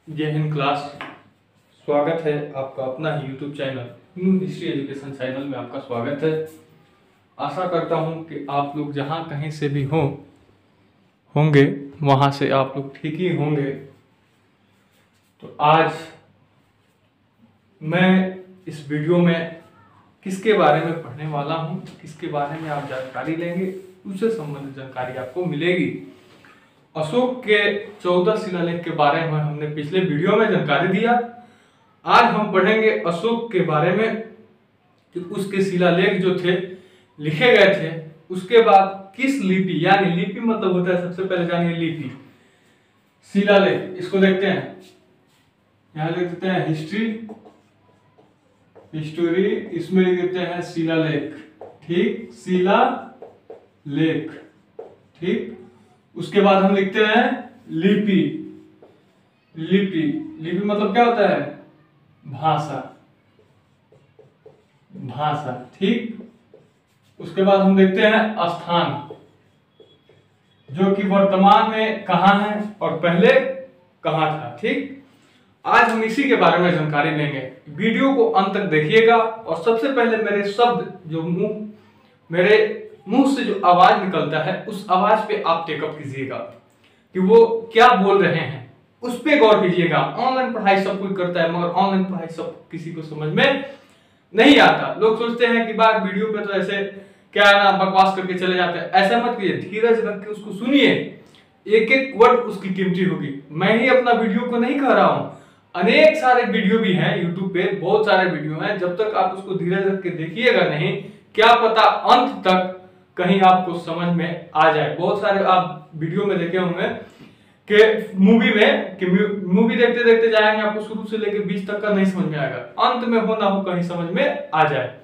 जय हिंद क्लास। स्वागत है आपका अपना ही YouTube channel new history education channel में आपका स्वागत है। आशा करता हूं कि आप लोग जहां कहीं से भी होंगे वहां से आप लोग ठीक ही होंगे। तो आज मैं इस वीडियो में किसके बारे में पढ़ने वाला हूं, किसके बारे में आप जानकारी लेंगे, उससे संबंधित जानकारी आपको मिलेगी। अशोक के 14 शिलालेख के बारे में हमने पिछले वीडियो में जानकारी दिया। आज हम पढ़ेंगे अशोक के बारे में कि उसके शिलालेख जो थे लिखे गए थे, उसके बाद किस लिपि, यानी लिपि मतलब होता है, सबसे पहले जानिए लिपि, शिलालेख, इसको देखते हैं। यहां लिख देते हैं हिस्टोरी, इसमें लिख देते हैं शिलालेख, ठीक, शिलालेख, ठीक। उसके बाद हम लिखते हैं लिपि। लिपि मतलब क्या होता है? भाषा, ठीक। उसके बाद हम देखते हैं स्थान, जो कि वर्तमान में कहाँ है और पहले कहाँ था, ठीक। आज हम इसी के बारे में जानकारी लेंगे। वीडियो को अंत तक देखिएगा और सबसे पहले मेरे शब्द जो मेरे मुंह से जो आवाज निकलता है उस आवाज पे आप टेकअप कीजिएगा कि वो क्या बोल रहे हैं, उस पे गौर कीजिएगा। ऑनलाइन पढ़ाई सब कोई करता है, मगर ऑनलाइन पढ़ाई सब किसी को समझ में नहीं आता। लोग सोचते हैं कि बात वीडियो पे तो ऐसे क्या है ना, बकवास करके चले जाते हैं। ऐसा मत कीजिए, धीरज रख के उसको सुनिए, एक एक वर्ड उसकी कीमती होगी। मैं ही अपना वीडियो को नहीं कह रहा हूं, अनेक सारे वीडियो भी हैं यूट्यूब पे, बहुत सारे वीडियो हैं। जब तक आप उसको धीरज रख के देखिएगा नहीं, क्या पता अंत तक कहीं आपको समझ में आ जाए। बहुत सारे आप वीडियो में देखे होंगे कि मूवी देखते देखते जाएंगे, आपको शुरू से लेकर बीच तक का नहीं समझ में आएगा, अंत में हो ना हो कहीं समझ में आ जाए।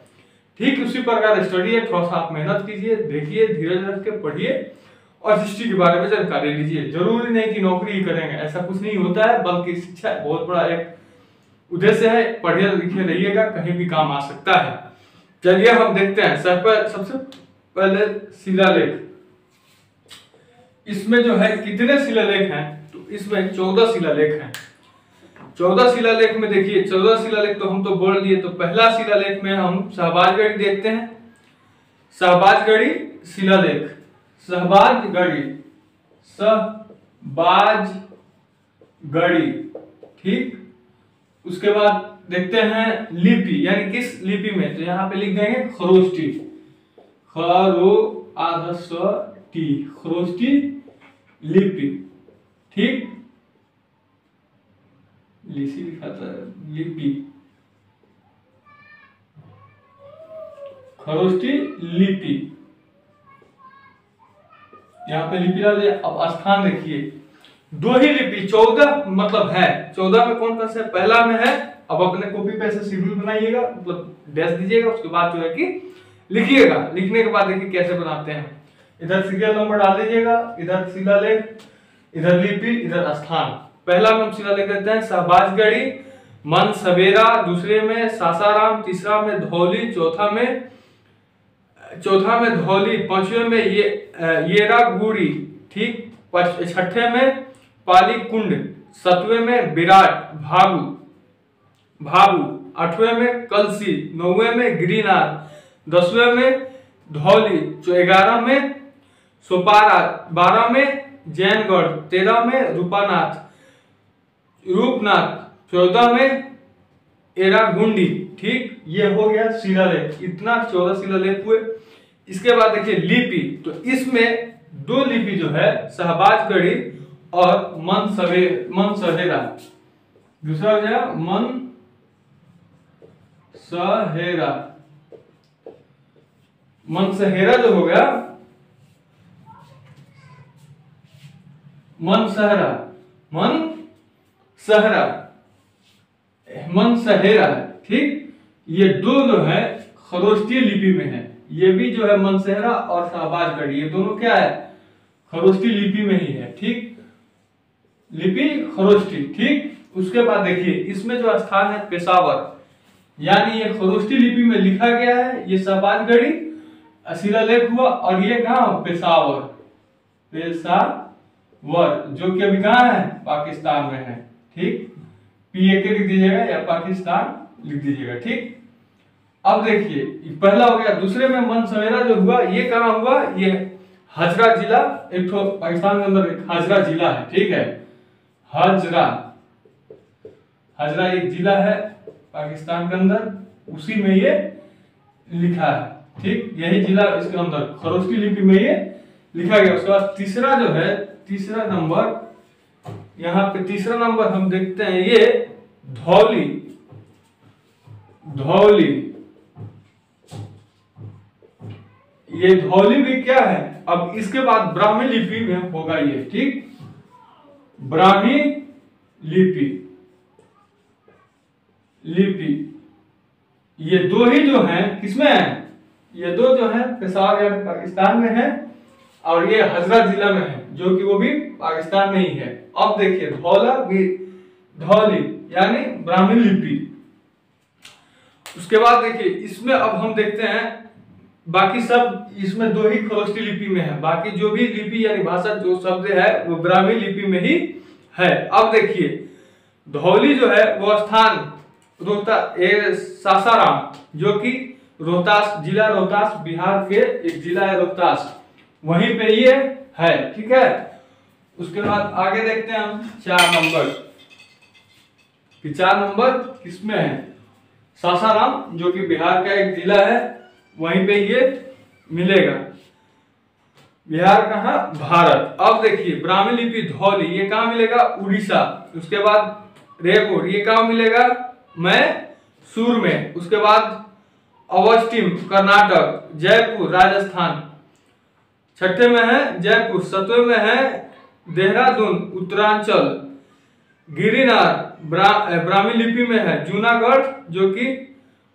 ठीक उसी प्रकार स्टडी है, थोड़ा सा आप मेहनत कीजिए, देखिए, धीरज रख के पढ़िए और हिस्ट्री के बारे में जानकारी लीजिए। जरूरी नहीं कि नौकरी ही करेंगे, ऐसा कुछ नहीं होता है, बल्कि शिक्षा बहुत बड़ा एक उद्देश्य है। पढ़िए लिखे रहिएगा, कहीं भी काम आ सकता है। चलिए हम देखते हैं सबसे पहले शिलालेख। इसमें जो है कितने शिलालेख हैं, तो इसमें 14 शिलालेख हैं। 14 शिलालेख में देखिए, 14 शिलालेख तो हम तो बोल दिए। तो पहला शिलालेख में हम शहबाजगढ़ी देखते हैं। शहबाजगढ़ी शिलालेख, शहबाजगढ़ी, ठीक। उसके बाद देखते हैं लिपि, यानी किस लिपि में, तो यहां पे लिख देंगे खरोष्टी, खरोष्टी लिपि, ठीक। लिखा था लिपि, खरोष्टी लिपि, यहाँ पे लिपि डाल दिया। अब स्थान देखिए, दो ही लिपि, 14 मतलब है, 14 में कौन कौन से? पहला में है, अब अपने कॉपी पे ऐसे शेड्यूल बनाइएगा, मतलब डैश दीजिएगा, उसके बाद जो है कि लिखिएगा। लिखने के बाद देखिए कैसे बनाते हैं। इधर सीरियल नंबर डाल दीजिएगा, इधर शिलालेख, इधर लिपि, इधर स्थान। पहला में हम शिलालेख देते हैं शहबाजगढ़ी, मन सवेरा, दूसरे में सासाराम, तीसरा में धौली, चौथा में धौली, पांचवें में येरागुड़ी, ठीक, छठे में पाली कुंड, सातवें में विराट भागु, आठवें में कलसी, नौवें में गिरिनाथ, 10वें में धौली, 11 में सोपारा, 12 में जैनगढ़, 13 में रूपनाथ, 14 में एरागुंडी, ठीक। ये हो गया शिलालेख, इतना 14 शिलालेख हुए। इसके बाद देखिए लिपि, तो इसमें दो लिपि जो है शहबाजगढ़ी और मनसहेरा, दूसरा हो गया मनसहेरा जो हो गया मनसहेरा, ठीक। ये दो जो है खरोष्टी लिपि में है। ये भी जो है मनसहेरा और शहबाजगढ़ी, ये दोनों क्या है? खरोष्टी लिपि में ही है, ठीक, लिपि खरोष्टी, ठीक। उसके बाद देखिए इसमें जो स्थान है पेशावर, यानी ये खरोष्टी लिपि में लिखा गया है, ये शहबाजगढ़ी शिलालेख हुआ, और ये कहाँ? पेशावर, जो कि अभी कहाँ है? पाकिस्तान में है, ठीक। PAK लिख दीजिएगा या पाकिस्तान लिख दीजिएगा। ठीक, अब देखिए पहला हो गया। दूसरे में मनसवेरा जो हुआ ये कहाँ हुआ, ये हाजरा जिला, एक तो पाकिस्तान के अंदर एक हाजरा जिला है। ठीक है, हाजरा एक जिला है पाकिस्तान के अंदर, उसी में ये लिखा है। ठीक, यही जिला इसके अंदर खरोष्टी लिपि में ये लिखा गया। उसके बाद तीसरा जो है, तीसरा नंबर, यहाँ पे तीसरा नंबर हम देखते हैं ये धौली। ये धौली भी क्या है, अब इसके बाद ब्राह्मी लिपि में होगा ये। ठीक, ब्राह्मी लिपि ये दो ही जो हैं किसमें है, ये दो जो है पेशावर यानी पाकिस्तान में है, और ये हजरा जिला में है जो कि वो भी पाकिस्तान में ही है। अब देखिए धौली यानी ब्राह्मी लिपि। उसके बाद देखिए इसमें अब हम देखते हैं बाकी सब इसमें दो ही खरोष्टी लिपि में है, बाकी जो भी लिपि यानी भाषा जो शब्द है वो ब्राह्मी लिपि में ही है। अब देखिए धौली जो है वो स्थान सासाराम, जो कि रोहतास जिला, रोहतास बिहार के एक जिला है रोहतास, वहीं पे ये है। ठीक है, उसके बाद आगे देखते हैं हम 4 नंबर कि 4 नंबर किसमें है, सासाराम जो कि बिहार का एक जिला है, वहीं पे ये मिलेगा। बिहार कहाँ, भारत। अब देखिए ब्राह्मी लिपि धौली ये कहाँ मिलेगा, उड़ीसा। उसके बाद रेपुर ये कहाँ मिलेगा, मैसूर में। उसके बाद अवस्टिम कर्नाटक, जयपुर राजस्थान, छठे में है जयपुर, 7वें में है देहरादून उत्तरांचल, गिरिनार ब्राह्मी लिपि में है जूनागढ़ जो कि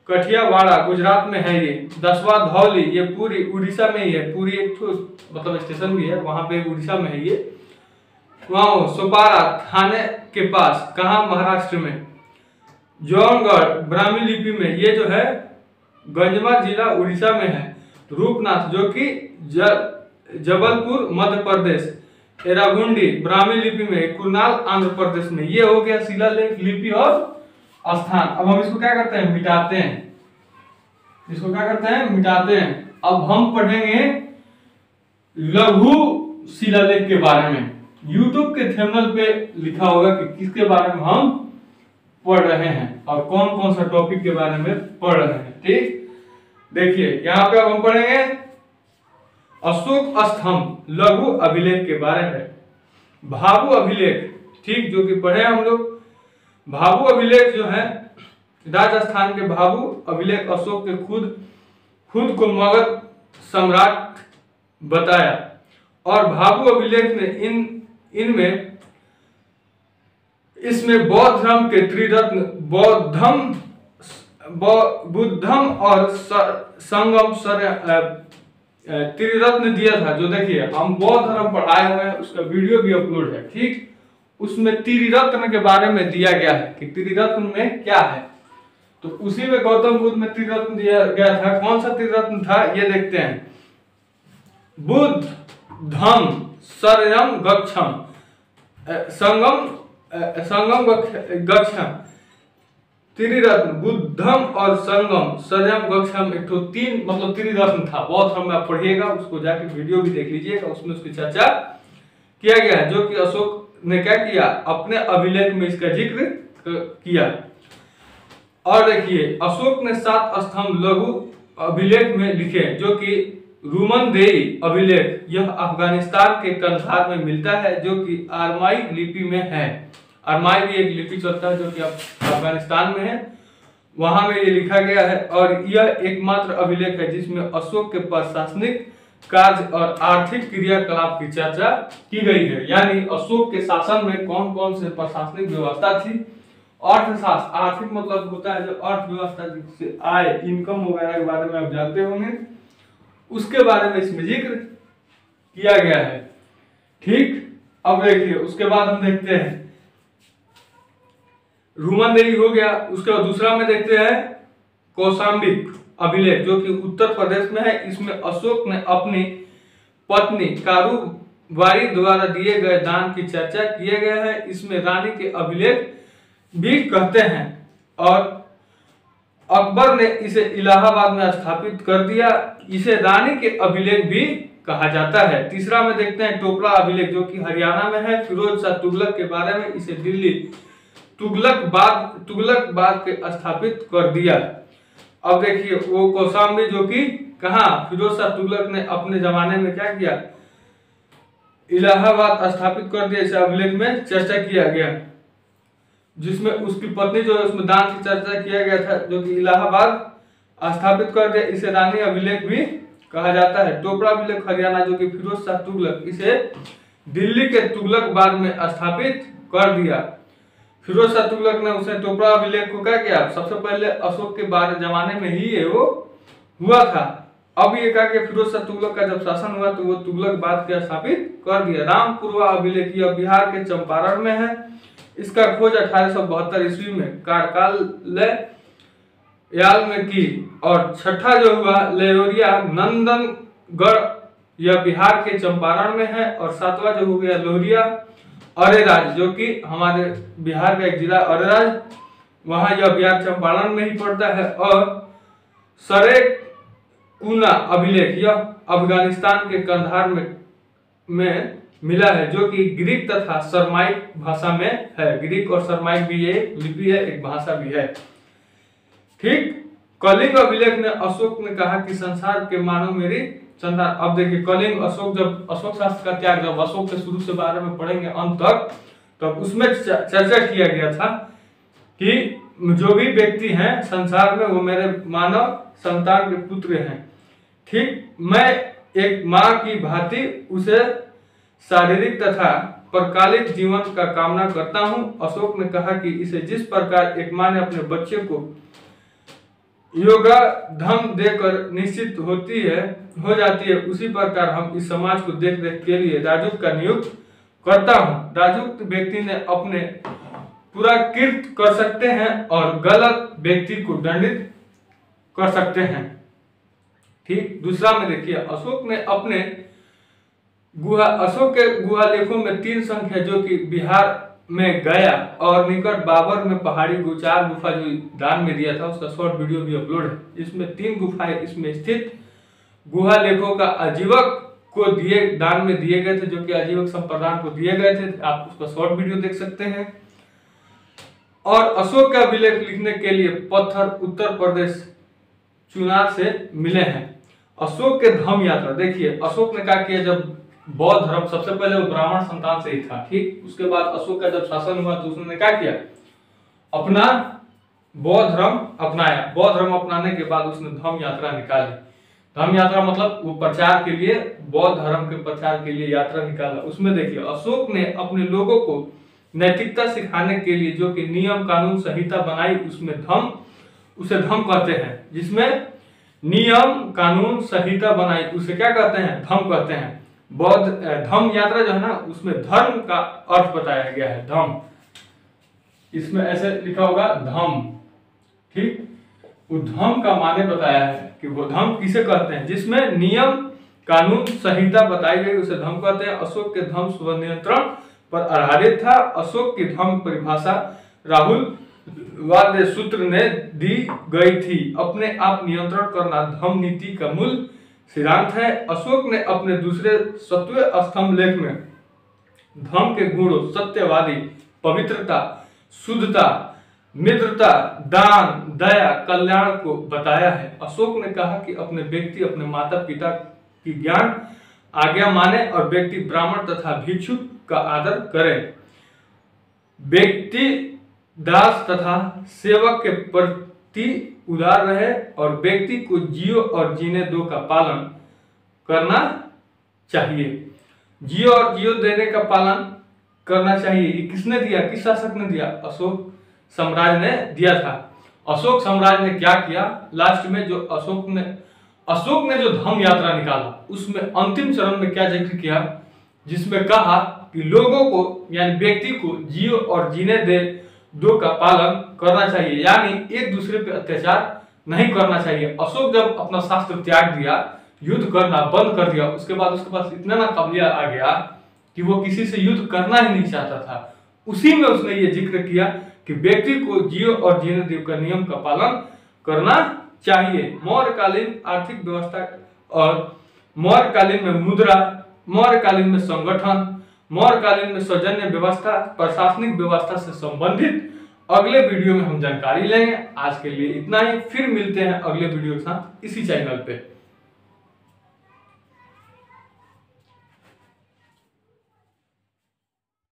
कठियावाड़ा गुजरात में है ये। 10वां धौली ये पूरी उड़ीसा में ही है, पूरी एक मतलब स्टेशन भी है वहां पे, उड़ीसा में है ये। वहां सोपारा थाने के पास, कहाँ, महाराष्ट्र में। जौनगढ़ ब्राह्मी लिपि में ये जो है गंजमा जिला उड़ीसा में है। रूपनाथ जो कि जबलपुर मध्य प्रदेश। एरागुंडी ब्राह्मी लिपि में कुरनाल आंध्र प्रदेश में। ये हो गया शिलालेख, लिपि और स्थान। अब हम इसको क्या करते हैं, मिटाते हैं। इसको क्या करते हैं, मिटाते हैं। अब हम पढ़ेंगे लघु शिलालेख के बारे में। यूट्यूब के थंबनेल पे लिखा होगा कि किसके बारे में हम पढ़ रहे हैं और कौन कौन सा टॉपिक के बारे में पढ़ रहे हैं। ठीक, देखिए यहाँ पे अब हम पढ़ेंगे अशोक स्तंभ लघु अभिलेख के बारे में। भाभु अभिलेख, ठीक, जो कि पढ़े हम लोग। भाभु अभिलेख जो है राजस्थान के भाभु अभिलेख, अशोक के खुद को मगध सम्राट बताया। और भाभु अभिलेख ने इसमें बौद्ध धर्म के त्रिरत्न बुद्धम और संगम त्रिरत्न दिया था। जो देखिए हम बौद्ध धर्म पर आए हुए हैं, उसका वीडियो भी अपलोड है। ठीक, उसमें त्रिरत्न के बारे में दिया गया है कि त्रिरत्न में क्या है। तो उसी में गौतम बुद्ध में त्रिरत्न दिया गया था। कौन सा त्रिरत्न था ये देखते हैं। बुद्ध धम शरयम गच्छम संगम गच्छम। त्रिरत्न बुद्धम और संगम शरयम गच्छम, एक तो 3 मतलब त्रिरत्न था। बौद्ध धर्म में आप पढ़िएगा, उसको जाके वीडियो भी देख लीजिएगा, उसमें उसकी चर्चा किया गया है, जो कि अशोक ने क्या किया, अपने अभिलेख में इसका जिक्र किया। और देखिए अशोक ने 7 स्तंभ लघु अभिलेख में लिखे, जो कि रुमनदेई अभिलेख, यह अफगानिस्तान के कंधार में मिलता है, जो कि आरमाई लिपि में है। आरमाई भी एक लिपि चलता है जो कि अफगानिस्तान में है, वहां में ये लिखा गया है। और यह एकमात्र अभिलेख है जिसमें अशोक के प्रशासनिक कार्य और आर्थिक क्रियाकलाप की चर्चा की गई है। यानी अशोक के शासन में कौन कौन से प्रशासनिक व्यवस्था थी। अर्थशास्त्र, आर्थिक मतलब होता है जो अर्थव्यवस्था, जिससे आय इनकम वगैरह के बारे में आप जानते होंगे, उसके बारे में इसमें जिक्र किया गया है। ठीक, अब देखिए उसके बाद हम देखते हैं रुमनदेई हो गया। उसके बाद दूसरा में देखते हैं कौशाम्बिक अभिलेख, जो कि उत्तर प्रदेश में है। इसमें अशोक ने अपनी पत्नी कारूबाई द्वारा दिए गए दान की चर्चा किए गए हैं। इसमें रानी के अभिलेख भी कहते हैं और अकबर ने इसे इलाहाबाद में स्थापित कर दिया। इसे रानी के अभिलेख भी कहा जाता है। तीसरा में देखते हैं टोपरा अभिलेख, जो कि हरियाणा में है। फिरोज शाह तुगलक के बारे में, इसे दिल्ली तुगलकबाद के स्थापित कर दिया। अब देखिए वो कौशाम्बी, जो कि कहा फिरोज शाह तुगलक ने अपने जमाने में क्या किया, इलाहाबाद स्थापित कर दिया। इसे अभिलेख में चर्चा किया गया, जिसमें उसकी पत्नी जो है उसमें दान की चर्चा किया गया था, जो कि इलाहाबाद स्थापित कर दिया। इसे रानी अभिलेख भी कहा जाता है। टोपरा अभिलेख हरियाणा, जो कि फिरोज शाह तुगलक, इसे दिल्ली के तुगलकबाद में स्थापित कर दिया। फिरोज शाह तुगलक ने उसे टोपरा अभिलेख को क्या किया, सबसे पहले अशोक के बाद जमाने में ही ये वो हुआ था। अब ये कहा कि फिरोज शाह तुगलक का जब शासन हुआ तो वो तुगलकबाद के स्थापित कर दिया। रामपुरवा अभिलेख यह बिहार के चंपारण में है। इसका खोज 1872 ईस्वी में कारकाल याल में की। और छठा जो हुआ लेहोरिया नंदनगढ़, यह बिहार के चंपारण में है। और सातवां जो हो गया लोहरिया अरेराज, जो कि हमारे बिहार का एक जिला अरेराज, वहां यह बिहार चंपारण में ही पड़ता है। और सरेकुना अभिलेख यह अफगानिस्तान के कंधार में मिला है, जो कि ग्रीक तथा सरमाइक भाषा में है। ग्रीक और सरमाइक भी एक लिपि है, एक भाषा भी है। ठीक। कलिंग अभिलेख में अशोक ने कहा कि संसार के मानव मेरी संतान। अब देखिए कलिंग, अशोक जब अशोक शास्त्र का त्याग, जब अशोक के शुरू से बारे में पढ़ेंगे अंत तक, तब उसमें चर्चा किया गया था कि जो भी व्यक्ति हैं संसार में वो मेरे मानव संतान के पुत्र हैं। ठीक। मैं एक माँ की भांति उसे शारीरिक तथा परकालिक जीवन का कामना करता हूँ। अशोक ने कहा कि इसे जिस प्रकार एक माँ ने अपने बच्चे को योगा धम देकर निश्चित हो जाती है, उसी प्रकार हम इस समाज को देख रेख के लिए राजूक का नियुक्त करता हूँ। राजूक व्यक्ति ने अपने पूरा कृत कर सकते हैं और गलत व्यक्ति को दंडित कर सकते हैं। ठीक। दूसरा में देखिए अशोक के गुहा लेखों में 3 संख्या, जो कि बिहार में गया और निकट बाबर में पहाड़ी गोचार गुफा जो दान में दिया था, उसका शॉर्ट वीडियो भी अपलोड है। इसमें 3 गुफाएं इसमें स्थित गुहा लेखों का आजीवक को दान में दिए गए थे, जो कि आजीवक संप्रदान को दिए गए थे। आप उसका शॉर्ट वीडियो देख सकते हैं। और अशोक का अभिलेख लिखने के लिए पत्थर उत्तर प्रदेश चुनार से मिले हैं। अशोक के धम्म यात्रा, देखिए अशोक ने क्या किया, जब बौद्ध धर्म, सबसे पहले वो ब्राह्मण संतान से ही था। ठीक। उसके बाद अशोक का जब शासन हुआ तो उसने क्या किया, अपना बौद्ध धर्म अपनाया। बौद्ध धर्म अपनाने के बाद उसने धम्म यात्रा निकाली। धम्म यात्रा मतलब वो प्रचार के लिए, बौद्ध धर्म के प्रचार के लिए यात्रा निकाला। उसमें देखिए अशोक ने अपने लोगों को नैतिकता सिखाने के लिए जो कि नियम कानून संहिता बनाई, उसे धम्म कहते हैं। जिसमें नियम कानून संहिता बनाई उसे क्या कहते हैं, धम्म कहते हैं। बौद्ध धम्म यात्रा जो है ना, उसमें धर्म का अर्थ बताया गया है, धम्म। इसमें ऐसे लिखा होगा धम्म। ठीक। वो धम्म का माने बताया है कि वो धम्म किसे कहते हैं, जिसमें नियम कानून संहिता बताई गई, उसे धम्म कहते हैं। अशोक के धम्म स्वनियंत्रण पर आधारित था। अशोक की धम्म परिभाषा राहुल वाद्य सूत्र ने दी गई थी। अपने आप नियंत्रण करना धम्म नीति का मूल सिद्धांत है। अशोक ने अपने दूसरे 7वें स्तंभ लेख में धम्म के गुणों सत्यवादी, पवित्रता, शुद्धता, मित्रता, दान, दया, कल्याण को बताया है। अशोक ने कहा कि अपने व्यक्ति अपने माता पिता की ज्ञान आज्ञा माने और व्यक्ति ब्राह्मण तथा भिक्षुक का आदर करे। व्यक्ति दास तथा सेवक के प्रति उदार रहे और व्यक्ति को जियो और जीने दो का पालन करना चाहिए। जियो और जियो देने का पालन करना चाहिए। ये किसने दिया, किस शासक ने दिया, अशोक साम्राज्य ने दिया था। अशोक साम्राज्य ने क्या किया, लास्ट में जो अशोक ने जो धम्म यात्रा निकाला, उसमें अंतिम चरण में क्या जिक्र किया, जिसमें कहा कि लोगों को यानी व्यक्ति को जियो और जीने दे दो का पालन करना चाहिए, यानी एक दूसरे पे अत्याचार नहीं करना चाहिए। अशोक जब अपना शास्त्र त्याग दिया, युद्ध करना बंद कर दिया, उसके बाद उसके पास इतना ना काबिलियत आ गया कि वो किसी से युद्ध करना ही नहीं चाहता था। उसी में उसने ये जिक्र किया कि व्यक्ति को जियो और जीने दो का नियम का पालन करना चाहिए। मौर्यकालीन आर्थिक व्यवस्था और मौर्यकालीन में मुद्रा, मौर्यकालीन में संगठन, मौर्यकालीन में सौजन्य व्यवस्था, प्रशासनिक व्यवस्था से संबंधित अगले वीडियो में हम जानकारी लेंगे। आज के लिए इतना ही, फिर मिलते हैं अगले वीडियो के साथ इसी चैनल पे।